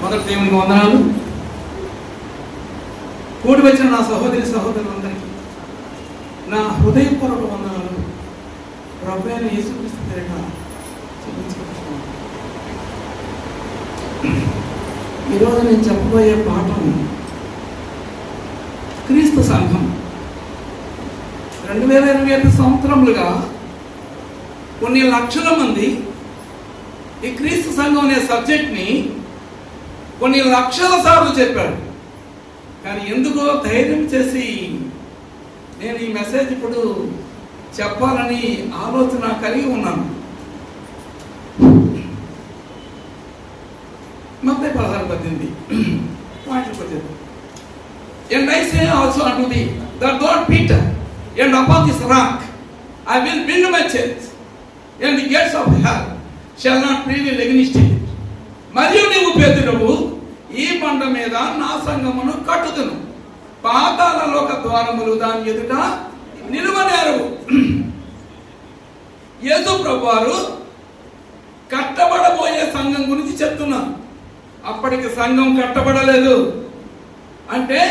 మొదటి దేవునికి వందనాలు. కూడి వచ్చిన నా సహోదరి సహోదరులందరికీ నా హృదయపూర్వక వందనాలు. ప్రభువైన యేసుక్రీస్తు పేరిట చెల్లించుకుంటున్నాను. ఈరోజు నేను చెప్పబోయే పాఠం క్రీస్తు సంఘం. 2025 సంవత్సరములుగా కొన్ని లక్షల మంది ఈ క్రీస్తు సంఘం అనే సబ్జెక్ట్ని కొన్ని లక్షల సార్లు చెప్పాడు. కానీ ఎందుకో ధైర్యం చేసి నేను ఈ మెసేజ్ ఇప్పుడు చెప్పాలని ఆలోచన కలిగి ఉన్నాను. మత్తయి 16:18 పాయింట్లు కొద్దిగా. And I say also unto thee that thou art Peter, and upon this rock I will build my church, and the gates of hell shall not prevail against it. మరియు నీవు పేతురువు, ఈ బండ మీద నా సంఘమును కట్టుదును, పాతాళ లోక ద్వారములు దాని ఎదుట నిలువనేరవు. యేసు ప్రభువారు కట్టబడబోయే సంఘం గురించి చెప్తున్నారు. అప్పటికి సంఘం కట్టబడలేదు. అంటే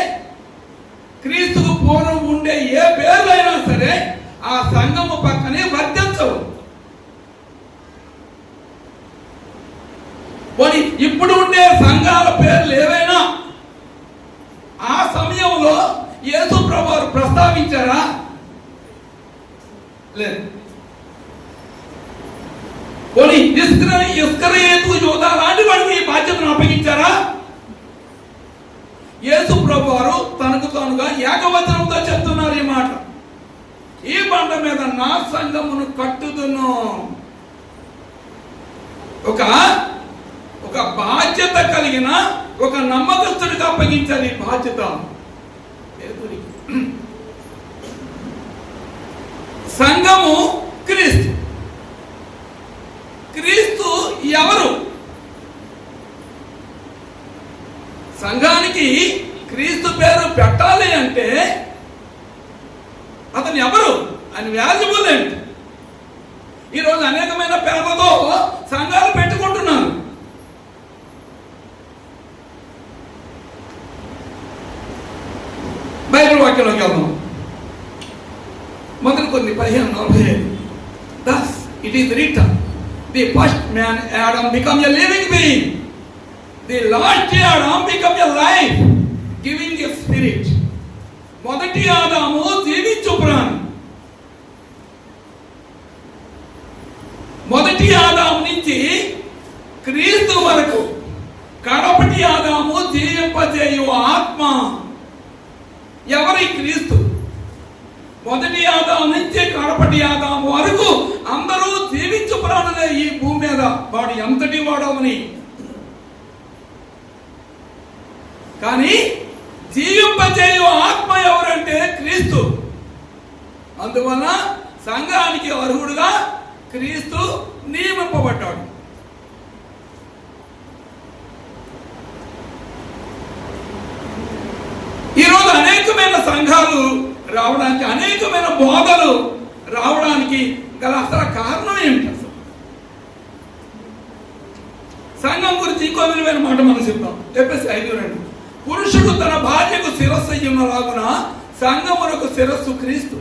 క్రీస్తుకు పూర్వం ఉండే ఏ పేర్లైనా సరే ఆ సంఘము పక్కనే వర్తించవు. ఇప్పుడు ఉండే సంఘాల పేర్లు ఏవైనా ఆ సమయంలో యేసు ప్రభువారు ప్రస్తావించారా? లేదు. పోనీ ఇస్కరియోతు యూదా లాంటి వాడికి ఈ బాధ్యతను అప్పగించారా? యేసు ప్రభువారు తనకు తానుగా ఏకవచనంతో చెప్తున్నారు ఈ మాట. ఈ బండ మీద నా సంఘమును కట్టుదును. ఒక బాధ్యత కలిగిన ఒక నమ్మకస్తుడికి అప్పగించాలి ఈ బాధ్యత. సంఘము క్రీస్తు. క్రీస్తు ఎవరు? సంఘానికి క్రీస్తు పేరు పెట్టాలి అంటే అతను ఎవరు అని వాల్యుబుల్ ఏంటి? ఈరోజు అనేకమైన పేర్లతో సంఘాలు పెట్టుకుంటున్నారు. బైబిల్ వాక్యంలోకి వెళ్దాం. మొదటి కొన్ని 15:45. Thus it is written, the first man Adam became a living being, the last Adam became a life giving a spirit. మొదటి ఆదాము జీవించు ప్రాణి. మొదటి ఆదాము నుంచి క్రీస్తు వరకు కడపటి ఆదాము జీవింపజేయు ఆత్మ. ఎవరి? క్రీస్తు. మొదటి ఆదాము నుంచి కడపటి ఆదాము వరకు అందరూ జీవించు ప్రాణులే ఈ భూమి మీద. వాడు ఎంతటి వాడవని. కానీ జీవింపజేయు ఆత్మ ఎవరంటే క్రీస్తు. అందువల్ల సంఘానికి అర్హుడుగా క్రీస్తు నియమింపబడ్డాడు. ఈరోజు అనేకమైన సంఘాలు రావడానికి, అనేకమైన బోధలు రావడానికి గల అసలు కారణం ఏమిటి? అసలు సంఘం గురించి ఇంకో విలువైన మాట మనం చెప్తాం. ఎఫెసీ 5:2. పురుషుడు తన భార్యకు శిరస్సు అయ్యున్నలాగున సంఘమునకు శిరస్సు క్రీస్తు.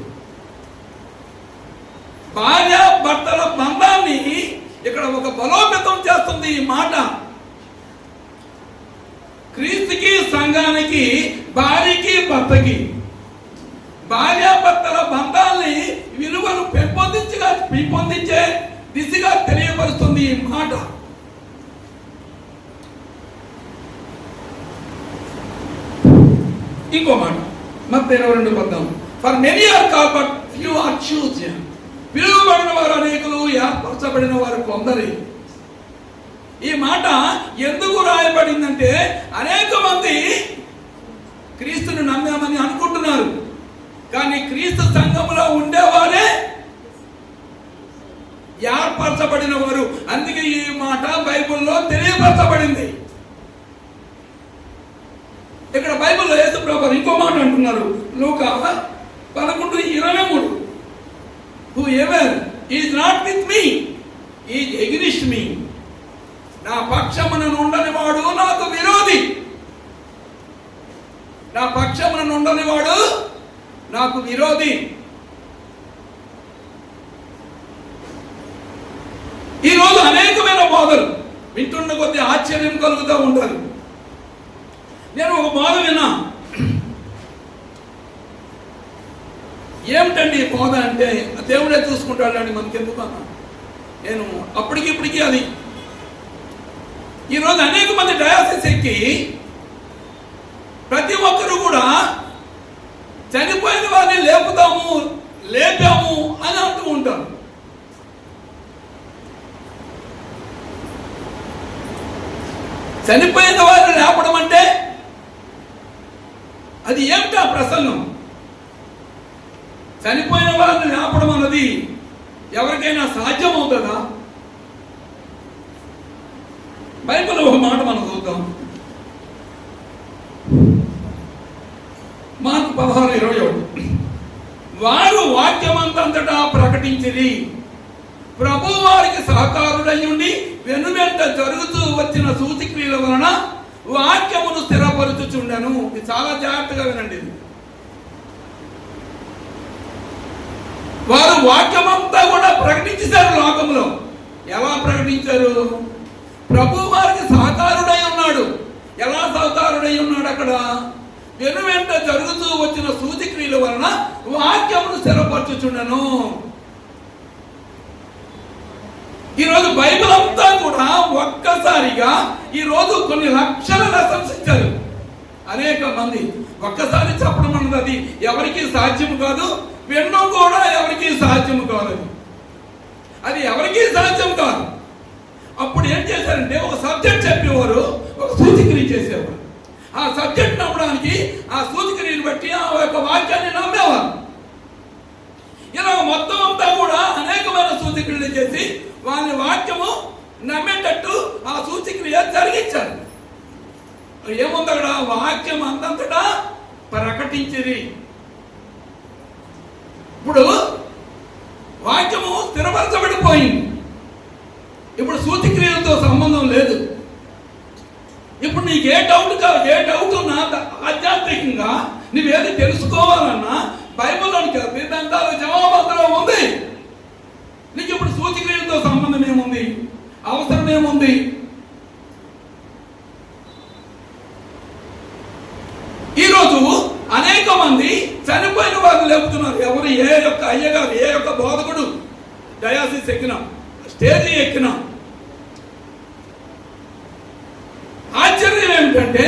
భార్య భర్తల బంధాన్ని ఇక్కడ ఒక బలోపేతం చేస్తుంది ఈ మాట. క్రీస్తుకి, సంఘానికి, భార్యకి, భర్తకి, భార్యాభర్తల బంధాల్ని విలువను పెంపొందించే దిశగా తెలియపరుస్తుంది ఈ మాట. ఇంకో మాట మత్తయి 22:10. For many are called but few are chosen. పిలువబడిన వారు అనేకులు, ఏర్పరచబడిన వారు కొందరే. ఈ మాట ఎందుకు రాయబడిందంటే అనేక మంది క్రీస్తుని నమ్మామని అనుకుంటున్నారు. కానీ క్రీస్తు సంఘములో ఉండేవారే ఏర్పరచబడిన వారు. అందుకే ఈ మాట బైబిల్లో తెలియపరచబడింది. ఇక్కడ బైబిల్లో యేసు ప్రభువు ఇంకో మాట అంటున్నారు. లూకా 11:23. Whoever is not with me is against me. నా పక్షమున ఉండని నా పక్షమున ఉండని వాడు నాకు విరోధి. ఈరోజు అనేకమైన బోధలు వింటున్న కొద్ది ఆశ్చర్యం కలుగుతూ ఉంటారు. నేను ఒక బోధ విన్నా. ఏమిటండి ఈ బోధ అంటే, దేవుడే చూసుకుంటాడండి మనకెందుకు అన్నా. నేను అప్పటికిప్పటికీ అది ఈరోజు అనేక మంది డయాసిస్ ఎక్కి ప్రతి ఒక్కరు కూడా చనిపోయిన వారిని లేపాము అని అంటూ ఉంటారు. చనిపోయిన వారిని లేపడం అంటే అది ఏమిటా ప్రసంగం? చనిపోయిన వారిని లేపడం అన్నది ఎవరికైనా సాధ్యమవుతుందా? బైబిల్ ఒక మాట మనం చూద్దాం. మార్కు 16:21. వారు వాక్యమంతంతటా ప్రకటించిరి, ప్రభు వారికి సహకారుడయ్యుండి వెనువెంట జరుగుతూ వచ్చిన సూచక్రియల వలన వాక్యమును స్థిరపరుచుచుండెను. ఇది చాలా జాగ్రత్తగా వినండి. వారు వాక్యమంతా కూడా ప్రకటించారు లోకంలో. ఎలా ప్రకటించారు? ప్రభు వారికి సహకారుడై ఉన్నాడు. ఎలా సహకారుడై ఉన్నాడు? అక్కడ వెనువెంట జరుగుతూ వచ్చిన సూచక్రియల వలన వాక్యమును స్థిరపరచుచుండెను. ఈరోజు బైబిల్ అంతా కూడా ఒక్కసారిగా ఈరోజు కొన్ని లక్షల లెసన్స్ ఇచ్చారు అనేక మంది. ఒక్కసారి చెప్పడం అన్నది అది ఎవరికి సాధ్యం కాదు. వినడం కూడా ఎవరికి సాధ్యం కాదు. అది ఎవరికి సాధ్యం కాదు. అప్పుడు ఏం చేశారంటే, ఒక సబ్జెక్ట్ చెప్పేవారు, ఒక సూచక్రియ చేసేవారు. ఆ సబ్జెక్ట్ నమ్మడానికి ఆ సూచక్రియను బట్టి ఆ యొక్క వాక్యాన్ని నమ్మేవారు. ఇలా మొత్తం అంతా కూడా అనేకమైన సూచక్రియలు చేసి వాళ్ళ వాక్యము నమ్మేటట్టు ఆ సూచక్రియ జరిగించారు. ఏముంది అక్కడ? వాక్యం అంతంతటా ప్రకటించిరి. ఇప్పుడు వాక్యము స్థిరపరచబడిపోయింది. ఇప్పుడు సూచక్రియలతో సంబంధం లేదు. ఇప్పుడు నీకు ఏ డౌట్ ఉన్నా ఆధ్యాత్మికంగా నువ్వేది తెలుసుకోవాలన్నా బైబిల్లోనికి వెళ్తే దాని జవాబు అందులో ఉంది. నీకు ఇప్పుడు సూచక్రియలతో సంబంధం ఏముంది? అవసరం ఏముంది? ఈరోజు అనేక మంది చనిపోయిన వారిని లేపుతున్నారు. ఎవరు? ఏ యొక్క అయ్యగారు, ఏ యొక్క బోధకుడు డయాసిస్ ఎక్కినా, స్టేజీ ఎక్కినా. ఆశ్చర్యం ఏమిటంటే,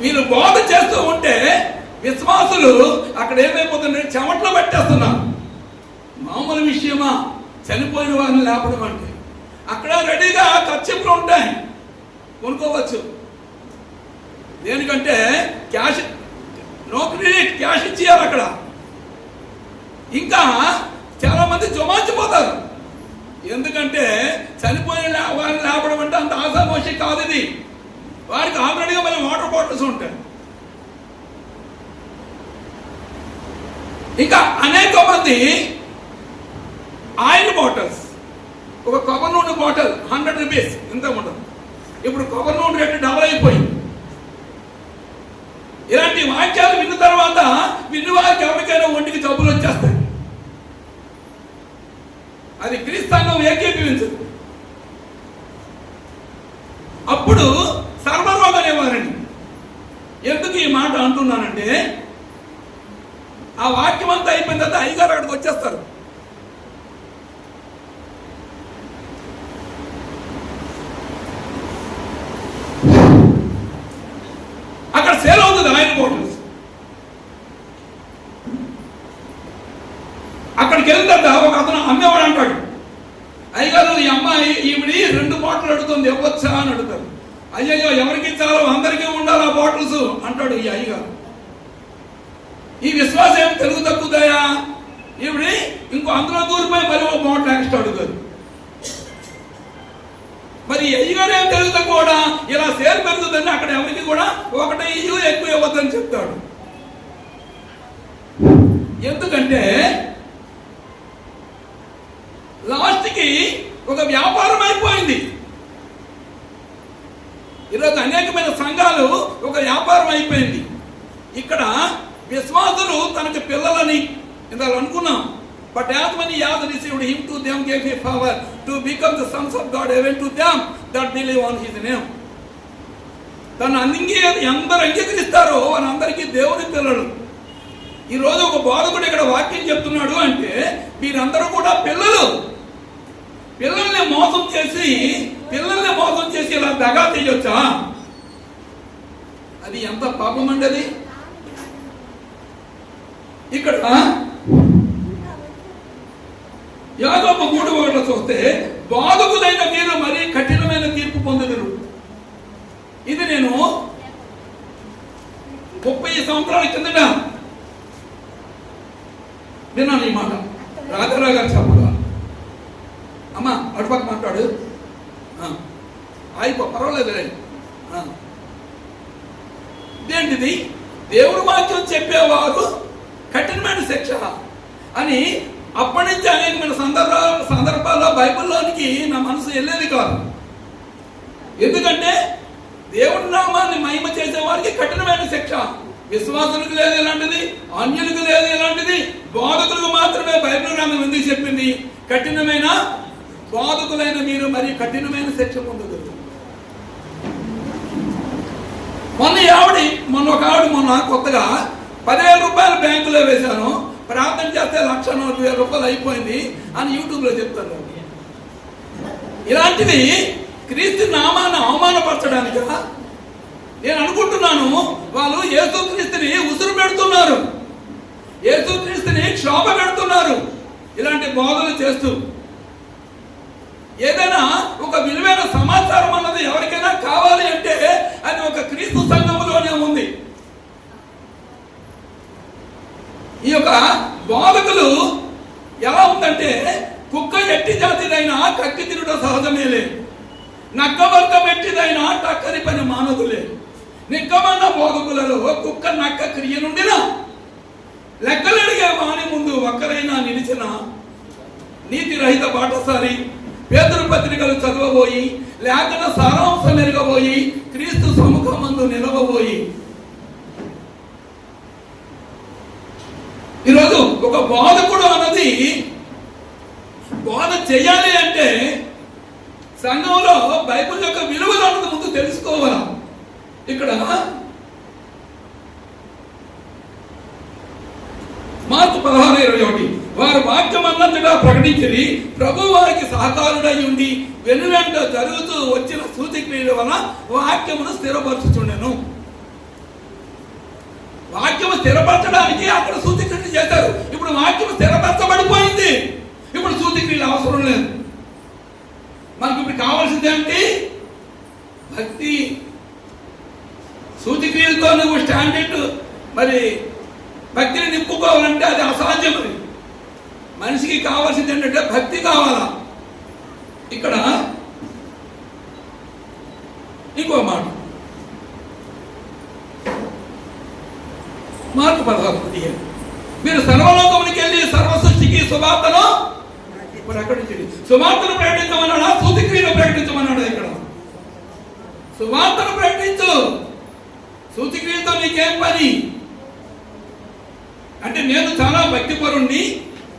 వీళ్ళు బోధ చేస్తూ ఉంటే విశ్వాసులు అక్కడ ఏమైపోతుంటే చెమట్లు పట్టేస్తున్నారు. మామూలు విషయమా చనిపోయిన వారిని లేపడం అంటే? అక్కడ రెడీగా ఖర్చులు ఉంటాయి, కొనుక్కోవచ్చు. దేనికంటే క్యాష్, నో క్రెడిట్, క్యాష్ ఇచ్చేయాలి అక్కడ. ఇంకా చాలా మంది జమాచిపోతారు. ఎందుకంటే చనిపోయిన వారిని లేపడం అంటే అంత ఆసామోషి కాదు ఇది. వారికి ఆల్రెడీగా మళ్ళీ వాటర్ బాటిల్స్ ఉంటాయి. ఇంకా అనేక మంది ఆయిల్ బాటిల్స్, ఒక కొబ్బరి నూనె బాటిల్ 100 రూపీస్ ఎంత ఉంటుంది. ఇప్పుడు కొబ్బరి నూనె రేటు డబల్ అయిపోయింది. ఇలాంటి వాక్యాలు విన్న తర్వాత విన్న వారికి ఎవరికైనా ఒంటికి జబ్బులు వచ్చేస్తాయి. అది క్రీస్తాంగం ఏకీభవించదు. అప్పుడు సర్వరోగం అనేవారండి. ఎందుకు ఈ మాట అంటున్నానంటే, ఆ వాక్యం అంతా అయిపోయిన తర్వాత అయ్యగారు అక్కడికి వచ్చేస్తారు. అక్కడ సేల్ అవుతుంది ఆయిల్ బాటిల్స్. అక్కడికి వెళ్తాడ ఒక అతను అమ్మేవాడు అంటాడు, అయ్యగారు ఈ అమ్మాయి ఈవిడి 2 బాటిల్ అడుగుతుంది, ఇవ్వచ్చా అని అడుగుతారు. అయ్యయ్యో ఎవరికి చాలు, అందరికీ ఉండాలి ఆ బాటిల్స్ అంటాడు ఈ అయ్యగారు. ఈ విశ్వాసం ఏం తెలుగు తగ్గుతాయా? ఈవిడి ఇంకో అందులో దూరిపోయి మరి ఒక బాటిల్ ఎక్స్ట్రా అడుగుతారు. మరి అయ్యగారు ఏం తెలుగు తక్కువ, ఇలా సేల్ పెరుగుతుందని అక్కడ ఎవరికి కూడా ఒకటే ఎక్కువ ఇవ్వద్దని చెప్తాడు. ఎందుకంటే లాస్ట్కి ఒక వ్యాపారం అయిపోయింది. ఈరోజు అనేకమైన సంఘాలు ఒక వ్యాపారం అయిపోయింది. ఇక్కడ విశ్వాసులు తనకి పిల్లలని ఇందాక అనుకున్నాం. But as many as received him, to them gave he power to become the sons of God, even to them that believe on his name. తను అందరూ అంగీకరిస్తారో వారందరికీ దేవుని పిల్లలు. ఈరోజు ఒక బోధకుడు ఇక్కడ వాక్యం చెప్తున్నాడు అంటే మీరందరూ కూడా పిల్లలు. పిల్లల్ని మోసం చేసి ఇలా దగా తీయొచ్చా? అది ఎంత పాపం అండి అది. ఇక్కడ యాకోబు 3:1 చూస్తే బాధకులైన మీరు మరీ కఠినమైన తీర్పు పొందుదురు. ఇది నేను 30 సంవత్సరాల కిందట విన్నాను ఈ మాట. రాజారావు గారు చెప్పగా అమ్మా అటుపక్క మాట్లాడు పర్వాలేదు. ఇదేంటిది? దేవుడు వాక్యం చెప్పేవారు కఠినమైన శిక్ష అని అప్పటి నుంచి అనేకమైన సందర్భాల్లో బైబిల్లోనికి నా మనసు వెళ్ళేది కాదు. ఎందుకంటే దేవుడి నామాన్ని మహిమ చేసే వారికి కఠినమైన శిక్ష. విశ్వాసులకు లేదు ఎలాంటిది, అన్యులకు లేదు ఎలాంటిది, బోధకులకు మాత్రమే బైబిల్ గ్రంథం ఎందుకు చెప్పింది? కఠినమైన బోధకులైన మీరు మరి కఠినమైన శిక్ష పొందగలరు. మొన్న ఒక ఆవిడ కొత్తగా 10,000 రూపాయలు బ్యాంకులో వేశాను, ప్రార్థన చేస్తే 1,40,000 రూపాయలు అయిపోయింది అని యూట్యూబ్లో చెప్తారు. ఇలాంటివి క్రీస్తు నామాన్ని అవమానపరచడానిక? నేను అనుకుంటున్నాను వాళ్ళు యేసుక్రీస్తుని ఉసురు పెడుతున్నారు, యేసుక్రీస్తుని క్షోభ పెడుతున్నారు ఇలాంటి బోధలు చేస్తూ. ఏదైనా ఒక విలువైన సమాచారం అన్నది ఎవరికైనా కావాలి అంటే అది ఒక క్రీస్తు సంఘములోనే ఉంది. ఈ యొక్క బోధకులు ఎలా ఉందంటే కుక్క ఎట్టి జాతిదైనా కక్కి తినుట సహజమేలే, నక్క వర్గం ఎట్టిదైనా టక్కరి పని మానదులే. నిక్కమన్న బోధకులలో కుక్క నక్క క్రియ నుండిన లెక్కలడిగే వాని ముందు ఒక్కరైనా నిలిచిన నీతి రహిత బాటసారి పేతురు పత్రికలు చదవబోయి లేఖన సారాంశం ఎరగబోయి క్రీస్తు సముఖమందు నిలవబోయి. ఈరోజు ఒక బోధకుడు అన్నది బోధ చేయాలి అంటే సంఘంలో బైబిల్ యొక్క విలువలు అన్నది ముందు తెలుసుకోవాలి. ఇక్కడ మార్కు 16:21 వారు వాక్యం అన్నంతగా ప్రకటించి ప్రభు వారికి సహకారుడై ఉండి వెనువెంట జరుగుతూ వచ్చిన సూచక్రియల వలన వాక్యమును స్థిరపరచుచుండెను. వాక్యము స్థిరపరచడానికి అక్కడ సూచక్రియలు చేశారు. ఇప్పుడు వాక్యము స్థిరపరచబడిపోయింది, ఇప్పుడు సూచక్రియలు అవసరం లేదు. మనకు ఇప్పుడు కావాల్సింది ఏంటి? భక్తి. సూచక్రియలతో నువ్వు స్టాండర్డ్ మరి భక్తిని నింపుకోవాలంటే అది అసాధ్యం. మనిషికి కావాల్సింది ఏంటంటే భక్తి కావాలా. ఇక్కడ ఇంకో మాట మార్కు 16 మీరు సర్వలోకమునికి వెళ్ళి సర్వ సృష్టికి సువార్తను ప్రకటించండి. సువార్తను ప్రకటించమన్నాడా? సూచక్రియను ప్రకటించమన్నాడా? ఇక్కడ సువార్తను ప్రకటించు. సూచక్రియతో నీకేం పని? అంటే నేను చాలా భక్తిపరుణ్ణి,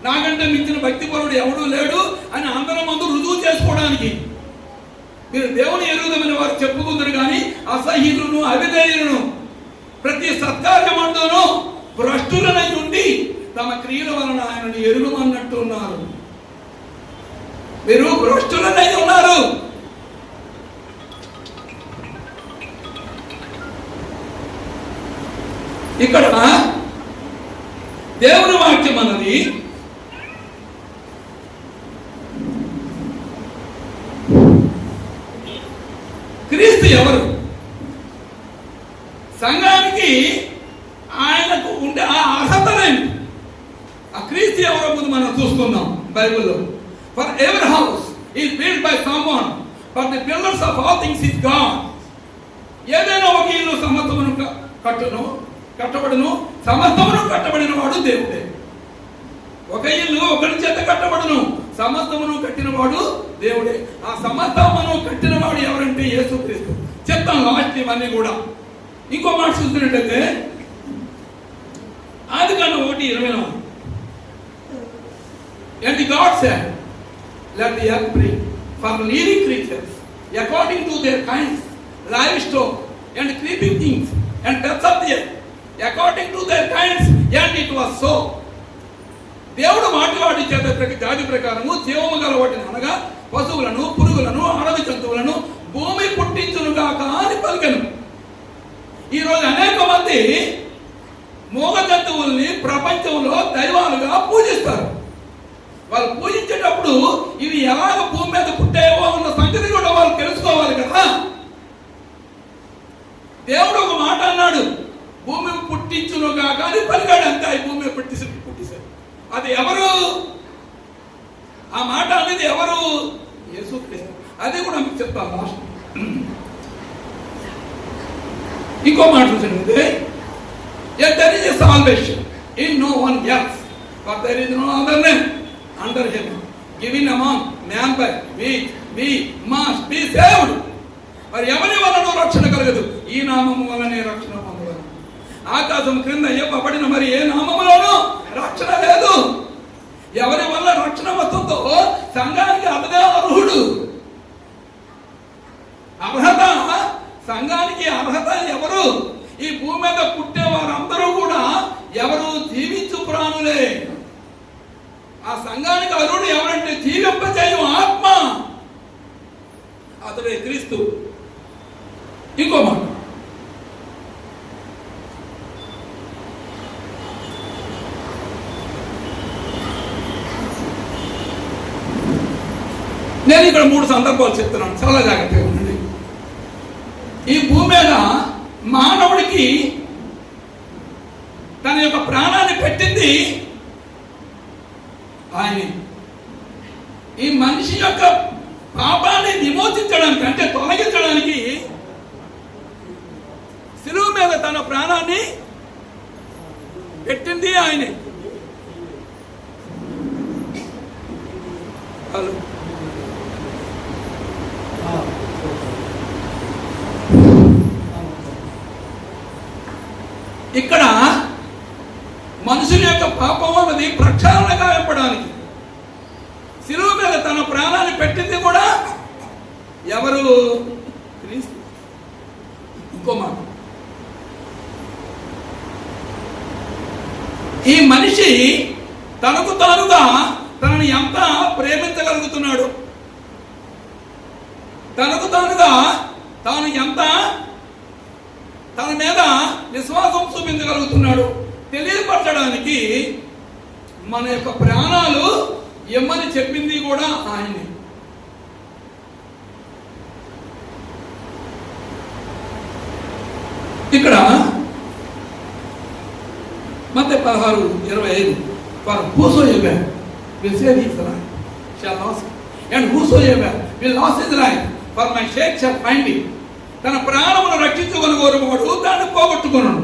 నాకంటే మించిన భక్తిపరుడు ఎవడూ లేడు అని అందరం ముందు రుజువు చేసుకోవడానికి. మీరు దేవుని ఎరుగుదమని వారు చెప్పుకుందరు కానీ అసహ్యులను అవిధేయులను ప్రతి సత్కార్యమందును భ్రష్టులనై ఉండి తమ క్రియల వలన ఆయనను ఎరుగమన్నట్టు ఉన్నారు. మీరు భ్రష్టులనై ఉన్నారు. ఇక్కడ దేవుని వాక్యం అన్నది క్రీస్తు ఎవరు? సంఘానికి ఆయనకు ఉండే ఆ అర్హతలేంటి? ఆ క్రీస్తు ఎవరో ముందు మనం చూసుకుందాం బైబిల్లో. For every house is build by someone but the pillars of all things is God. ఏదైనా ఒక ఇల్లు సమస్తమును కట్టబడును, సమస్తమును కట్టబడిన వాడు దేవుడే. ఒక ఇల్లు ఒకరి చేత కట్టబడును, సమస్తమును కట్టిన వాడు దేవుడే. ఆ సమస్తమును కట్టిన వాడు ఎవరంటే యేసుక్రీస్తు. చెప్తాం లాస్ట్ ఇవన్నీ కూడా. ఇంకో మాట చూస్తున్నట్టయితే ఆదికాండం 1:24 And God said, let the earth bring for living creatures according to their kinds, livestock and creeping things and birds of the earth according to their kinds, and it was so. దేవుడు మాట్లాడి చేత జాతి ప్రకారము జీవము గల వాటిని అనగా పశువులను, పురుగులను, అడవి జంతువులను భూమి పుట్టించునుగాక అని పలికెను. ఈరోజు అనేక మంది మూగ జంతువుల్ని ప్రపంచంలో దైవాలుగా పూజిస్తారు. వాళ్ళు పూజించేటప్పుడు ఇవి ఎలాగ భూమి మీద పుట్టాయో అన్న సంగతి కూడా వాళ్ళు తెలుసుకోవాలి కదా. దేవుడు ఒక మాట అన్నాడు, భూమి పుట్టించునుగాక అని పలికాడు. అంతే, ఈ భూమి పుట్టిసారు. అది ఎవరు? ఆ మాట అనేది ఎవరు? యేసుక్రీస్తు. అది కూడా మీకు చెప్తాను లాస్ట్. ఇంకో మాట చూసింది, there is a salvation in no one else, for there is no other name under heaven given among man by which we must be saved. మరి ఎవరి వలన రక్షణ కలగదు? ఈ నామము వలనే రక్షణ పొందగలరు. ఆకాశం క్రింద ఇవ్వబడిన మరి ఏ నామములోనూ రక్షణ లేదు. ఎవరి వల్ల రక్షణ వస్తుందో సంఘానికి అతడే అర్హుడు. అర్హత, సంఘానికి అర్హత ఎవరు? ఈ భూమి మీద పుట్టే వారందరూ కూడా ఎవరు? జీవించు ప్రాణులే. ఆ సంఘానికి అర్హుడు ఎవరంటే జీవింపజేయు ఆత్మ, అతడే క్రీస్తు. ఇంకో మాట, నేను ఇక్కడ 3 సందర్భాలు చెప్తున్నాను, చాలా జాగ్రత్తగా ఉండండి. ఈ భూమి మీద మానవుడికి తన యొక్క ప్రాణాన్ని పెట్టింది ఆయన. ఈ మనిషి యొక్క పాపాన్ని విమోచించడానికి, అంటే తొలగించడానికి శిలువ మీద తన ప్రాణాన్ని పెట్టింది ఆయనే. ఇక్కడ మనుషుని యొక్క పాపం అన్నది ప్రక్షాళన గాయపడానికి శిలువ మీద తన ప్రాణాన్ని పెట్టింది కూడా ఎవరు? క్రీస్తు. ఇంకో మాట, ఈ మనిషి తనకు తానుగా తనని ఎంత ప్రేమించగలుగుతున్నాడు, తనకు తానుగా తాను ఎంత తన మీద విశ్వాసం చూపించగలుగుతున్నాడు తెలియపరచడానికి మన యొక్క ప్రాణాలు ఇమ్మని చెప్పింది కూడా ఆయనే. ఇక్కడ మత్తయి 16:25 For whosoever will save his life shall lose it, and whosoever will lose his life for my sake shall find it. తన ప్రాణమును రక్షించుకొనువాడు దాన్ని పోగొట్టుకొనును,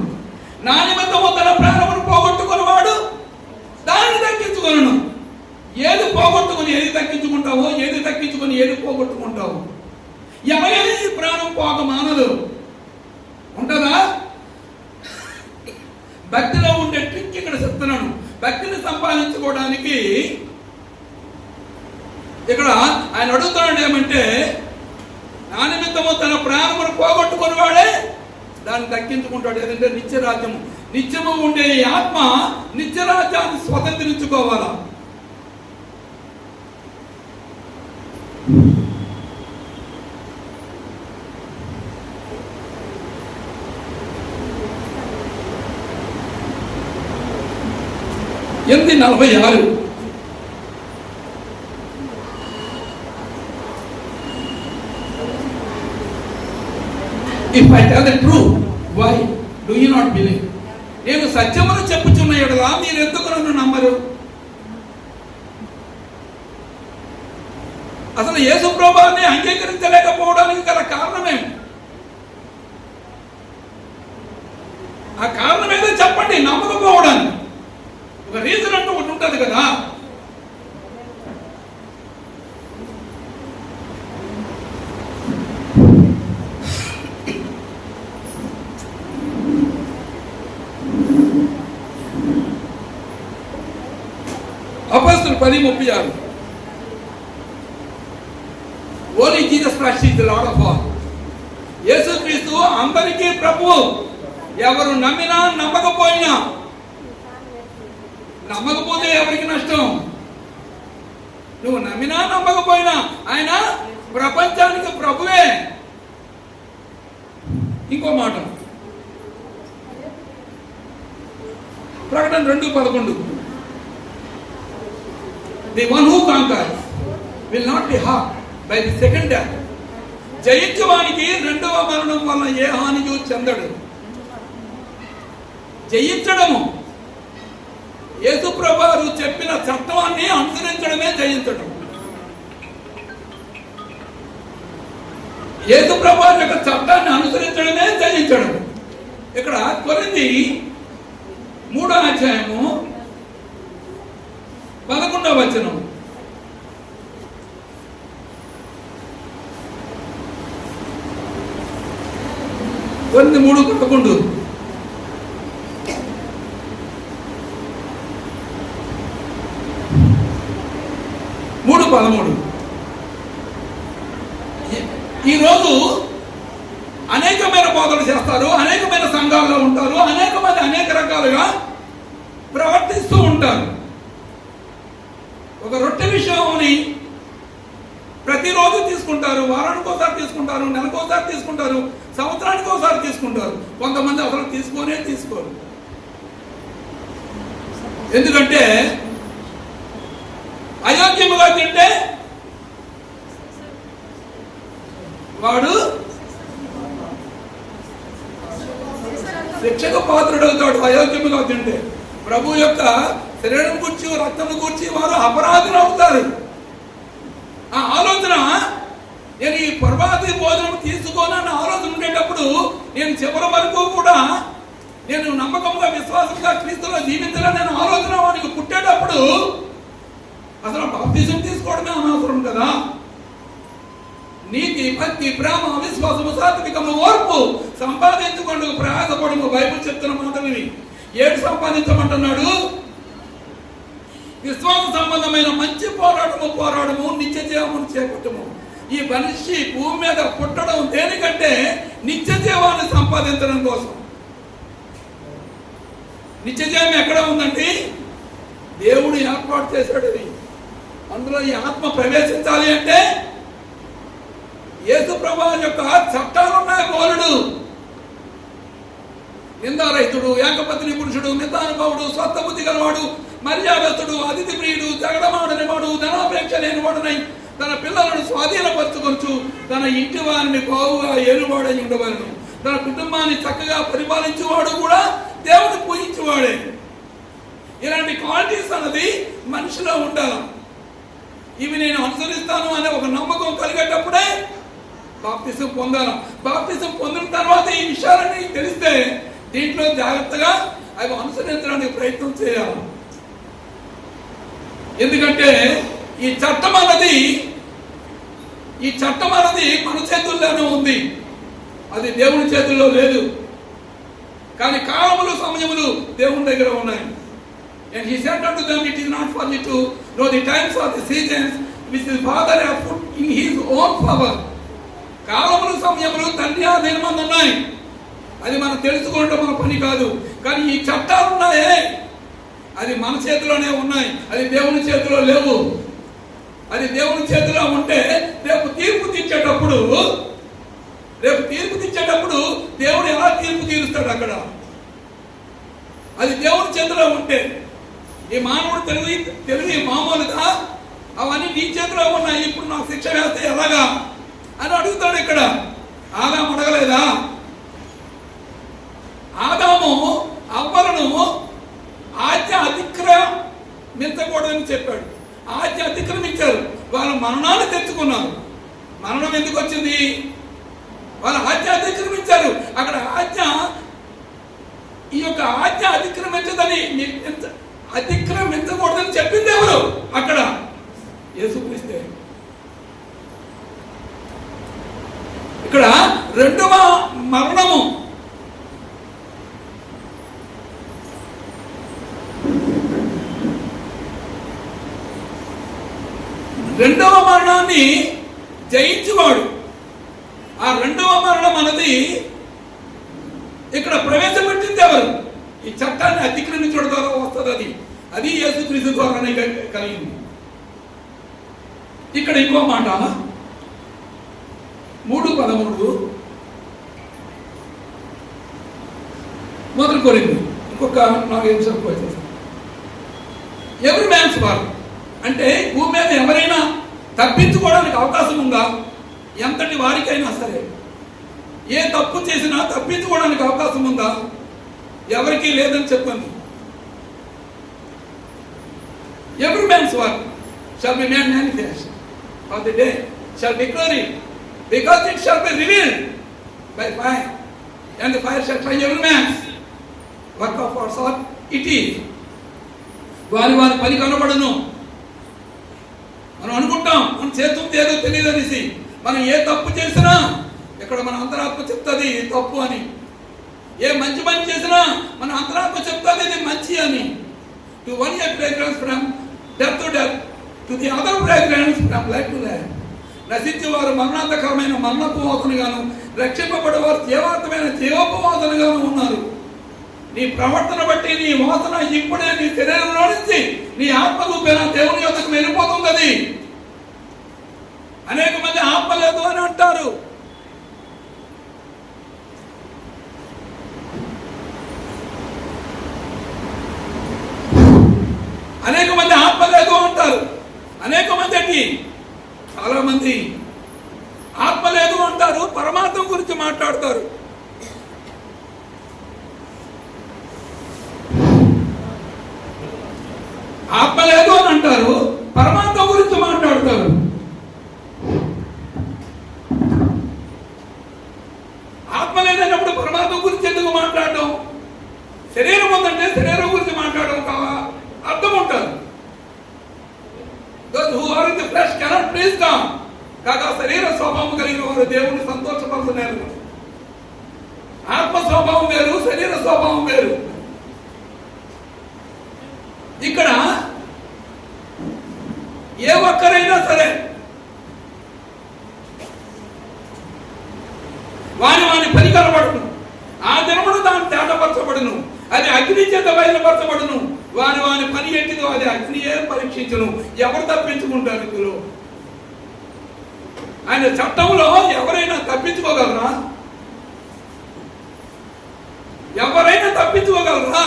నా నిమిత్తము తన ప్రాణమును పోగొట్టుకున్నవాడు దాన్ని దక్కించుకొనును. ఏది పోగొట్టుకుని ఏది దక్కించుకుంటావో, ఏది దక్కించుకొని ఏది పోగొట్టుకుంటావు. ఎవరైనా ఈ ప్రాణం పోక మానదు. ఉంటుందా? భక్తిలో ఉండే ట్రిక్ ఇక్కడ చెప్తున్నాను. భక్తిని సంపాదించుకోవడానికి ఇక్కడ ఆయన అడుగుతున్నాడు ఏమంటే, నా నిమిత్తము తన ప్రాణమును పోగొట్టుకుని వాడే దాన్ని దక్కించుకుంటాడు. ఏదంటే నిత్యరాజ్యము. నిత్యము ఉండే ఈ ఆత్మ నిత్యరాజ్యాన్ని స్వతంత్రించుకోవాలా. ఎనిమిది 46 If I tell the truth, why do you not believe? నేను సత్యమును చెప్పుచున్న యెడల మీరు ఎందుకు నన్ను నమ్మరు? అసలు యేసు ప్రభువుని అంగీకరించలేకపోవడానికి గల కారణమేమి? ఆ కారణం ఏదో చెప్పండి. నమ్మకపోవడానికి ఒక రీజన్ అంటూ ఒకటి ఉంటుంది కదా. 10:36. Only Jesus Christ is the lord of all. యేసుక్రీస్తు అందరికీ ప్రభువు. ఎవరు నమ్మినా నమ్మకపోయినా, నమ్మకపోతే ఎవరికి నష్టం? నువ్వు నమ్మినా నమ్మకపోయినా ఆయన ప్రపంచానికి ప్రభువే. ఇంకో మాట ప్రకటన 2:11. The one who conquers will not be harmed by the second death. జయించువానికి రెండవ మరణం వల్ల ఏ హానియు చెందడు. జయించడము, యేసుప్రభువు చెప్పిన చట్టాన్ని అనుసరించడమే జయించడం. యేసుప్రభువు యొక్క చట్టాన్ని అనుసరించడమే జయించడం. ఇక్కడ కొరింథీ 3:11. కొరింథీ 3:11. 3:13. ఈరోజు అనేకమైన బోధలు చేస్తారు, అనేకమైన సంఘాల్లో ఉంటారు, అనేక మంది అనేక రకాలుగా ప్రవర్తిస్తూ ఉంటారు. ఒక రొట్టె విషయంని ప్రతిరోజు తీసుకుంటారు, వారానికి ఒకసారి తీసుకుంటారు, నెలకు ఒకసారి తీసుకుంటారు, సంవత్సరానికి ఒకసారి తీసుకుంటారు. కొంతమంది అసలు తీసుకోరు. ఎందుకంటే అయోగ్యముగా తింటే వాడు శిక్షకు పాత్రుడవుతాడు. అయోగ్యముగా తింటే ప్రభు యొక్క శరీరం కూర్చి రక్తం కూర్చి వారు అపరాధులు అవుతారు. ఆ ఆలోచన, నేను ఈ పర్వాది భోజనం తీసుకోనన్న ఆలోచన ఉండేటప్పుడు నేను చివరి వరకు కూడా నేను నమ్మకంగా విశ్వాసంగా క్రీస్తులో జీవించాలని నేను ఆలోచన వానికి పుట్టేటప్పుడు అసలు బాప్తిజం తీసుకోవడమే అనవసరం కదా. నీతి, భక్తి, ప్రేమ, విశ్వాసము, సాత్వికము, ఓర్పు సంపాదించుకోండి ప్రయాసపడము. బైబిల్ చెప్తున్న మాటలు 7 సంపాదించమంటున్నాడు. విశ్వాస సంబంధమైన మంచి పోరాడము, నిత్య జీవమును చేపట్టము. ఈ మనిషి భూమి మీద పుట్టడం దేనికంటే నిత్య జీవాన్ని సంపాదించడం కోసం. నిత్య జీవం ఎక్కడ ఉందండి? దేవుడు ఏర్పాటు చేశాడు. అందులో ఈ ఆత్మ ప్రవేశించాలి అంటే యేసుప్రభువు యొక్క చట్టాలున్నాయి. బోలుడు, నిందారహితుడు, ఏకపత్ని పురుషుడు, మితానుభవుడు, స్వస్థ బుద్ధి గలవాడు, మర్యాదస్తుడు, అతిథి ప్రియుడు, జగడమాడనివాడు, ధనాపేక్ష లేనివాడునై తన పిల్లలను స్వాధీనపరచుకొనుచు తన ఇంటి వారిని బావుగా ఏలువాడై ఉండవలను. తన కుటుంబాన్ని చక్కగా పరిపాలించేవాడు కూడా దేవుని పూజించేవాడే. ఇలాంటి క్వాలిటీస్ అన్నది మనిషిలో ఉండాలి. ఇవి నేను అనుసరిస్తాను అనే ఒక నమ్మకం కలిగేటప్పుడే బాప్తిసం పొందాలి. బాప్తిసం పొందిన తర్వాత ఈ విషయాలన్నీ తెలిస్తే దీంట్లో జాగ్రత్తగా అవి అనుసరించడానికి ప్రయత్నం చేయాలి. ఎందుకంటే ఈ చట్టం అన్నది మన చేతుల్లోనే ఉంది, అది దేవుని చేతుల్లో లేదు. కానీ కాలములు, సమయములు దేవుని దగ్గర ఉన్నాయి. And he said unto them, it is not for you to know the times or the seasons which the Father has put in his own power. కాలములు, సమయములు తండ్రి ఆధీనమందు ఉన్నాయి. అది మనం తెలుసుకోవడం మన పని కాదు. కానీ ఈ చట్టాలు ఉన్నాయే, అది మన చేతిలోనే ఉన్నాయి, అది దేవుని చేతిలో లేవు. అది దేవుని చేతిలో ఉంటే రేపు తీర్పు తెచ్చేటప్పుడు దేవుడు ఎలా తీర్పు తీరుస్తాడు అక్కడ? అది దేవుని చేతిలో ఉంటే ఈ మానవుడు తెలివి మామూలుగా అవన్నీ నీ చేతిలో ఉన్నాయి, ఇప్పుడు నాకు శిక్ష వేస్తే ఎలాగా అని అడుగుతాడు. ఇక్కడ ఆదాము అడగలేదా? ఆదాము అవ్వలను ఆజ్ఞ అతిక్రమించకూడదని చెప్పాడు. ఆజ్ఞ అతిక్రమించారు, వాళ్ళు మరణాన్ని తెచ్చుకున్నారు. మరణం ఎందుకు వచ్చింది? వాళ్ళు ఆజ్ఞ అతిక్రమించారు. అక్కడ ఈ యొక్క ఆజ్ఞ అతిక్రమించకూడదని చెప్పింది ఎవరు? అక్కడ యేసుక్రీస్తే. ఇక్కడ రెండవ మరణము, రెండవ మరణాన్ని జయించువాడు. ఆ రెండవ మరణం అన్నది ఇక్కడ ప్రవేశపెట్టింది ఎవరు? ఈ చట్టాన్ని అతిక్రమించడం ద్వారా వస్తుంది. అది యేసుక్రీస్తు ద్వారానే కలిగింది. ఇక్కడ ఇంకో మాట 3:13 మొదలు కోరింది. ఇంకొక 4 నిమిషాలు వచ్చేస్తాం. ఎవరి మ్యాన్స్ వారు అంటే భూమి మీద ఎవరైనా తప్పించుకోవడానికి అవకాశం ఉందా? ఎంతటి వారికైనా సరే ఏ తప్పు చేసినా తప్పించుకోవడానికి అవకాశం ఉందా? ఎవరికీ లేదని చెప్పండి. Every man's work shall be made manifest of the day, shall declare it, because it shall be revealed by fire, and the fire shall try every man's work of our sort it is. వారి పని కనబడును. మనం అనుకుంటాం మనం చేస్తుంది ఏదో తెలియదు అనేసి. మనం ఏ తప్పు చేసినా ఇక్కడ మన అంతరాత్మ చెప్తుంది తప్పు అని. ఏ మంచి పని చేసినా మన అంతరాత్మ చెప్తుంది ఇది మంచి అని. To one a fragrance from death to death, to the other fragrance from life to life. నశించేవారు మరణాంతకరమైన మరణపు వాసనగాను, రక్షింపబడేవారు జీవాంతమైన జీవోపవాసనగాను ఉన్నారు. నీ ప్రవర్తన బట్టి నీ వాసన ఇప్పుడే నీ శరీరంలో నుంచి నీ ఆత్మ రూపేణ దేవుని యొద్దకు వెళ్ళిపోతుంది. అనేక మంది ఆత్మ లేదు అని అంటారు. అనేక మంది ఆత్మ లేదు అంటారు. అనేక మంది అంటే చాలా మంది ఆత్మ లేదు అంటారు, పరమాత్మ గురించి మాట్లాడతారు. ఆత్మ లేదు అని అంటారు, పరమాత్మ గురించి మాట్లాడతారు. ఆత్మ లేదన్నప్పుడు పరమాత్మ గురించి ఎందుకు మాట్లాడడం? శరీరం ఉందంటే శరీరం గురించి మాట్లాడడం అర్థం ఉంటుంది. Those who are in the flesh cannot please God. కాగా శరీర స్వభావం కలిగిన వారు దేవుని సంతోషపరచలేరు. ఆత్మ స్వభావం వేరు, శరీర స్వభావం వేరు. ఇక్కడ ఏ ఒక్కరైనా సరే వాని పని కనబడును. ఆ దినమును దాన్ని తేటపరచబడును. అది అగ్ని చేత బయలుపరచబడును. వాని పని ఏంటిదో అది అగ్నియే పరీక్షించును. ఎవరు తప్పించుకుంటారు ఇందులో? ఆయన చట్టంలో ఎవరైనా తప్పించుకోగలరా? ఎవరైనా తప్పించుకోగలరా?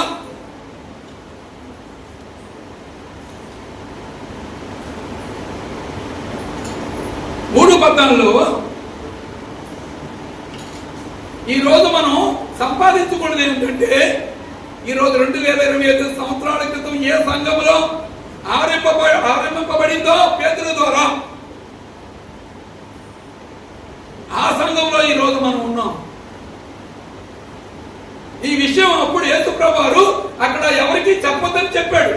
మూడు పద్దాల్లో ఈరోజు మనం సంపాదించుకున్నది ఏమిటంటే, ఈరోజు 2025 సంవత్సరాల క్రితం ఏ సంఘంలో ఆరంభింపబడిందో పేతురు ద్వారా, ఆ సంఘంలో ఈరోజు మనం ఉన్నాం. ఈ విషయం అప్పుడు యేసుప్రభువు వారు అక్కడ ఎవరికి చెప్పొద్దని చెప్పాడు.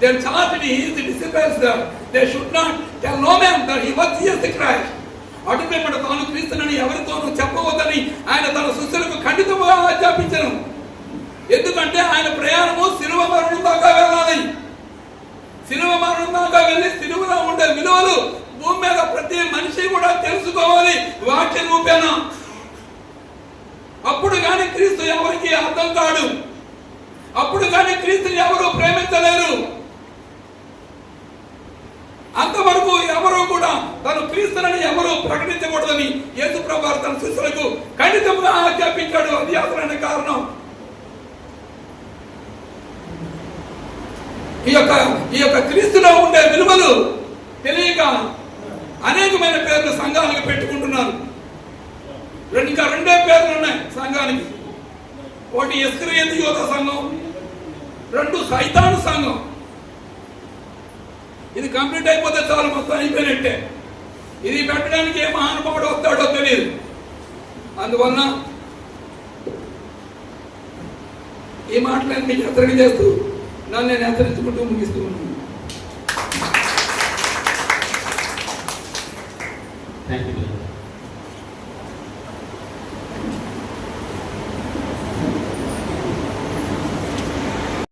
They charged his disciples that they should not tell no man that he was Jesus Christ. అటుపైన తాను క్రీస్తునని ఎవరితోనూ చెప్పవద్దని ఆయన తన శిష్యులకు ఖండితంగా ఆజ్ఞాపించను. ఎందుకంటే ఆయన ప్రయాణము శిలువ మరణం దాకా వెళ్ళాలి. శిలువ మరణం దాకా వెళ్ళి శిలువలో ఉండే విలువలు భూమి మీద ప్రతి మనిషి కూడా తెలుసుకోవాలి వాక్య రూపేణ. అప్పుడు కానీ క్రీస్తు ఎవరికి అర్థం కాడు. అప్పుడు కానీ క్రీస్తుని ఎవరు ప్రేమించలేరు. అంతవరకు ఎవరు కూడా తను క్రీస్తునని ఎవరు ప్రకటించకూడదని యేసుప్రభువు వారు తన శిష్యులకు ఖండితంగా ఆజ్ఞాపించాడు. అది అసలైన కారణం. ఈ యొక్క క్రీస్తులో ఉండే విలువలు తెలియక అనేకమైన పేర్లు సంఘానికి పెట్టుకుంటున్నారు. ఇంకా రెండే పేర్లు ఉన్నాయి సంఘానికి. ఒకటి ఇస్కరియోతు యూద సంఘం, 2 సైతాను సంఘం. ఇది కంప్లీట్ అయిపోతే చాలు, మొత్తం అయిపోయినట్టే. ఇది పెట్టడానికి ఏ మహానుభావుడు వస్తాడో తెలియదు. అందువలన ఈ మాటలను మీకు హెచ్చరిక చేస్తూ నన్ను నేను హెచ్చరించుకుంటూ ముగిస్తూ ఉన్నాను. Thank you.